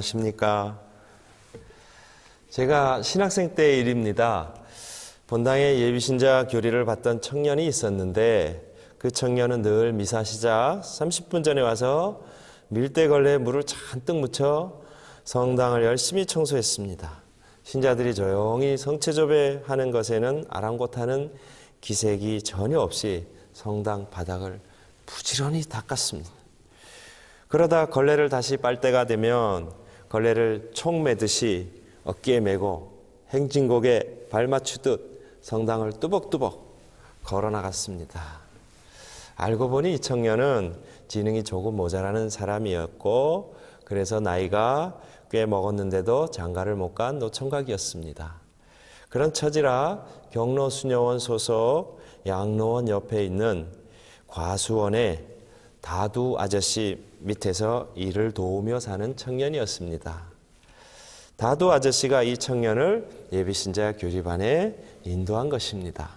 안녕하십니까. 제가 신학생 때의 일입니다. 본당에 예비신자 교리를 받던 청년이 있었는데 그 청년은 늘 미사 시작 30분 전에 와서 밀대걸레에 물을 잔뜩 묻혀 성당을 열심히 청소했습니다. 신자들이 조용히 성체조배하는 것에는 아랑곳하는 기색이 전혀 없이 성당 바닥을 부지런히 닦았습니다. 그러다 걸레를 다시 빨 때가 되면 걸레를 총 매듯이 어깨에 메고 행진곡에 발 맞추듯 성당을 뚜벅뚜벅 걸어 나갔습니다. 알고 보니 이 청년은 지능이 조금 모자라는 사람이었고 그래서 나이가 꽤 먹었는데도 장가를 못 간 노총각이었습니다. 그런 처지라 경로수녀원 소속 양로원 옆에 있는 과수원에 다두 아저씨 밑에서 일을 도우며 사는 청년이었습니다. 다두 아저씨가 이 청년을 예비신자 교리반에 인도한 것입니다.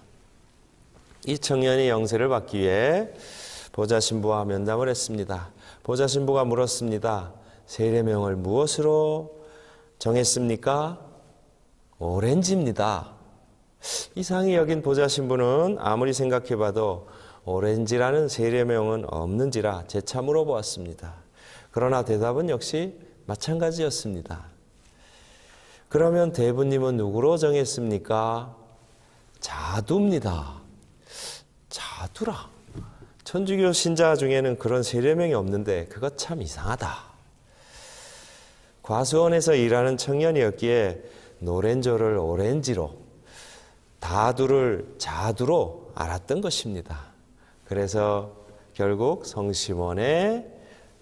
이 청년이 영세를 받기 위해 보좌신부와 면담을 했습니다. 보좌신부가 물었습니다. 세례명을 무엇으로 정했습니까? 오렌지입니다. 이상히 여긴 보좌신부는 아무리 생각해봐도 오렌지라는 세례명은 없는지라 재차 물어보았습니다. 그러나 대답은 역시 마찬가지였습니다. 그러면 대부님은 누구로 정했습니까? 자두입니다. 자두라. 천주교 신자 중에는 그런 세례명이 없는데 그거 참 이상하다. 과수원에서 일하는 청년이었기에 노렌조를 오렌지로, 다두를 자두로 알았던 것입니다. 그래서 결국 성심원에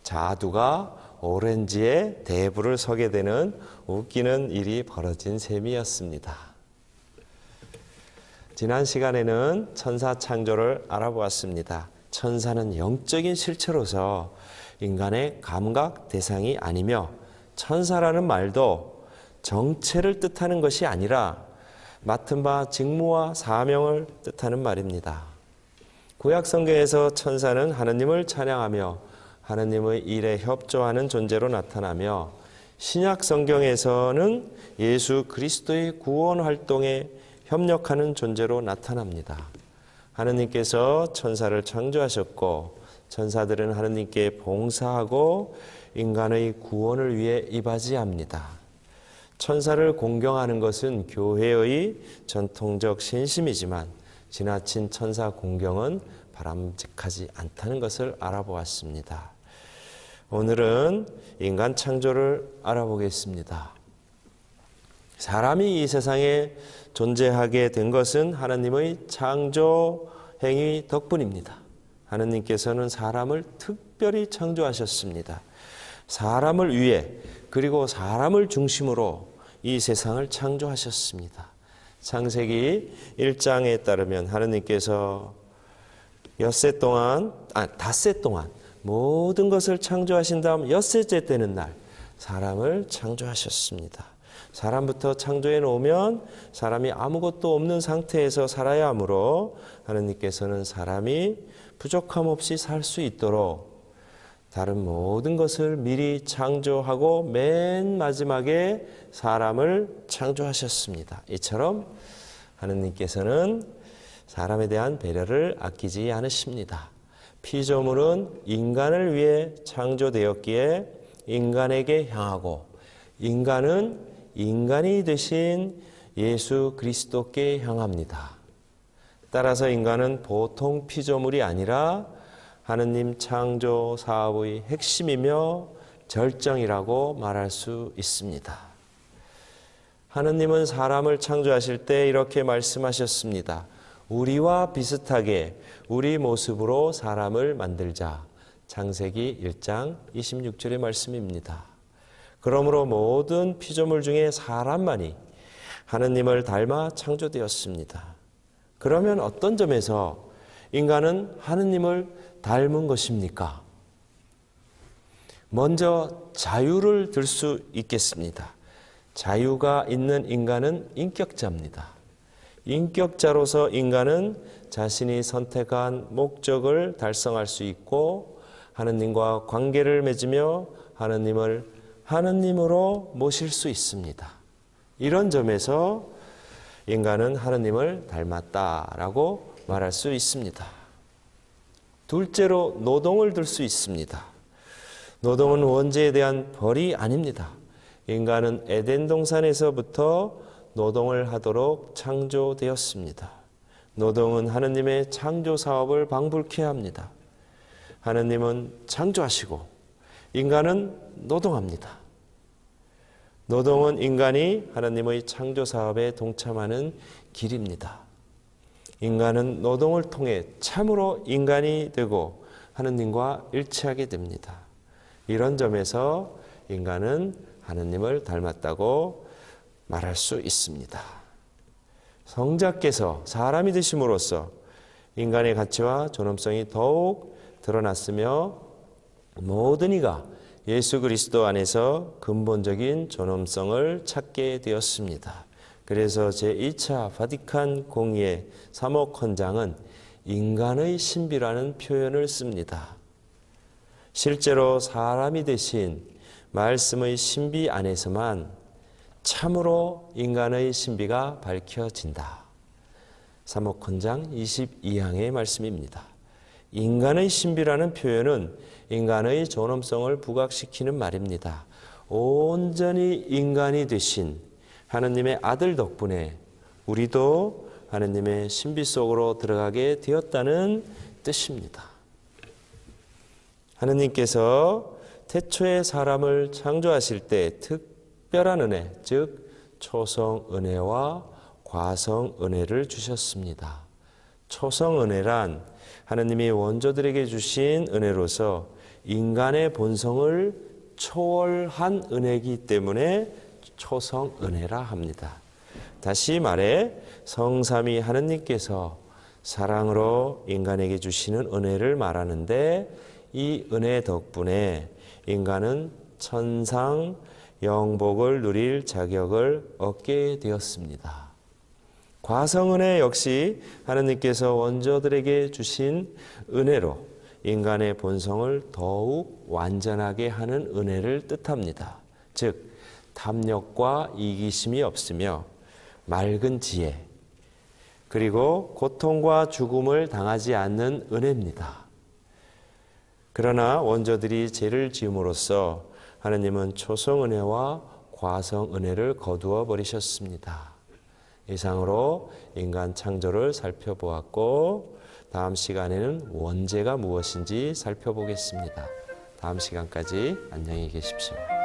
자두가 오렌지에 대부를 서게 되는 웃기는 일이 벌어진 셈이었습니다. 지난 시간에는 천사 창조를 알아보았습니다. 천사는 영적인 실체로서 인간의 감각 대상이 아니며 천사라는 말도 정체를 뜻하는 것이 아니라 맡은 바 직무와 사명을 뜻하는 말입니다. 구약 성경에서 천사는 하느님을 찬양하며 하느님의 일에 협조하는 존재로 나타나며 신약 성경에서는 예수 그리스도의 구원 활동에 협력하는 존재로 나타납니다. 하느님께서 천사를 창조하셨고 천사들은 하느님께 봉사하고 인간의 구원을 위해 이바지합니다. 천사를 공경하는 것은 교회의 전통적 신심이지만 지나친 천사 공경은 바람직하지 않다는 것을 알아보았습니다. 오늘은 인간 창조를 알아보겠습니다. 사람이 이 세상에 존재하게 된 것은 하나님의 창조 행위 덕분입니다. 하나님께서는 사람을 특별히 창조하셨습니다. 사람을 위해 그리고 사람을 중심으로 이 세상을 창조하셨습니다. 창세기 1장에 따르면 하나님께서 닷새 동안 모든 것을 창조하신 다음 엿새째 되는 날 사람을 창조하셨습니다. 사람부터 창조해 놓으면 사람이 아무것도 없는 상태에서 살아야 하므로 하나님께서는 사람이 부족함 없이 살 수 있도록 다른 모든 것을 미리 창조하고 맨 마지막에 사람을 창조하셨습니다. 이처럼 하느님께서는 사람에 대한 배려를 아끼지 않으십니다. 피조물은 인간을 위해 창조되었기에 인간에게 향하고 인간은 인간이 되신 예수 그리스도께 향합니다. 따라서 인간은 보통 피조물이 아니라 하느님 창조 사업의 핵심이며 절정이라고 말할 수 있습니다. 하느님은 사람을 창조하실 때 이렇게 말씀하셨습니다. 우리와 비슷하게 우리 모습으로 사람을 만들자. 창세기 1장 26절의 말씀입니다. 그러므로 모든 피조물 중에 사람만이 하느님을 닮아 창조되었습니다. 그러면 어떤 점에서 인간은 하느님을 닮은 것입니까? 먼저 자유를 들 수 있겠습니다. 자유가 있는 인간은 인격자입니다. 인격자로서 인간은 자신이 선택한 목적을 달성할 수 있고 하느님과 관계를 맺으며 하느님을 하느님으로 모실 수 있습니다. 이런 점에서 인간은 하느님을 닮았다라고 말할 수 있습니다. 둘째로 노동을 들 수 있습니다. 노동은 원죄에 대한 벌이 아닙니다. 인간은 에덴 동산에서부터 노동을 하도록 창조되었습니다. 노동은 하느님의 창조 사업을 방불케 합니다. 하느님은 창조하시고 인간은 노동합니다. 노동은 인간이 하느님의 창조 사업에 동참하는 길입니다. 인간은 노동을 통해 참으로 인간이 되고 하느님과 일치하게 됩니다. 이런 점에서 인간은 하느님을 닮았다고 말할 수 있습니다. 성자께서 사람이 되심으로써 인간의 가치와 존엄성이 더욱 드러났으며 모든 이가 예수 그리스도 안에서 근본적인 존엄성을 찾게 되었습니다. 그래서 제2차 바티칸 공의회 사목헌장은 인간의 신비라는 표현을 씁니다. 실제로 사람이 되신 말씀의 신비 안에서만 참으로 인간의 신비가 밝혀진다. 사목헌장 22항의 말씀입니다. 인간의 신비라는 표현은 인간의 존엄성을 부각시키는 말입니다. 온전히 인간이 되신 하느님의 아들 덕분에 우리도 하느님의 신비 속으로 들어가게 되었다는 뜻입니다. 하느님께서 태초에 사람을 창조하실 때 특별한 은혜, 즉 초성 은혜와 과성 은혜를 주셨습니다. 초성 은혜란 하느님이 원조들에게 주신 은혜로서 인간의 본성을 초월한 은혜이기 때문에 초성 은혜라 합니다. 다시 말해 성삼위 하느님께서 사랑으로 인간에게 주시는 은혜를 말하는데 이 은혜 덕분에 인간은 천상 영복을 누릴 자격을 얻게 되었습니다. 과성은혜 역시 하느님께서 원조들에게 주신 은혜로 인간의 본성을 더욱 완전하게 하는 은혜를 뜻합니다. 즉 탐욕과 이기심이 없으며 맑은 지혜, 그리고 고통과 죽음을 당하지 않는 은혜입니다. 그러나 원조들이 죄를 지음으로써 하느님은 초성 은혜와 과성 은혜를 거두어 버리셨습니다. 이상으로 인간 창조를 살펴보았고 다음 시간에는 원죄가 무엇인지 살펴보겠습니다. 다음 시간까지 안녕히 계십시오.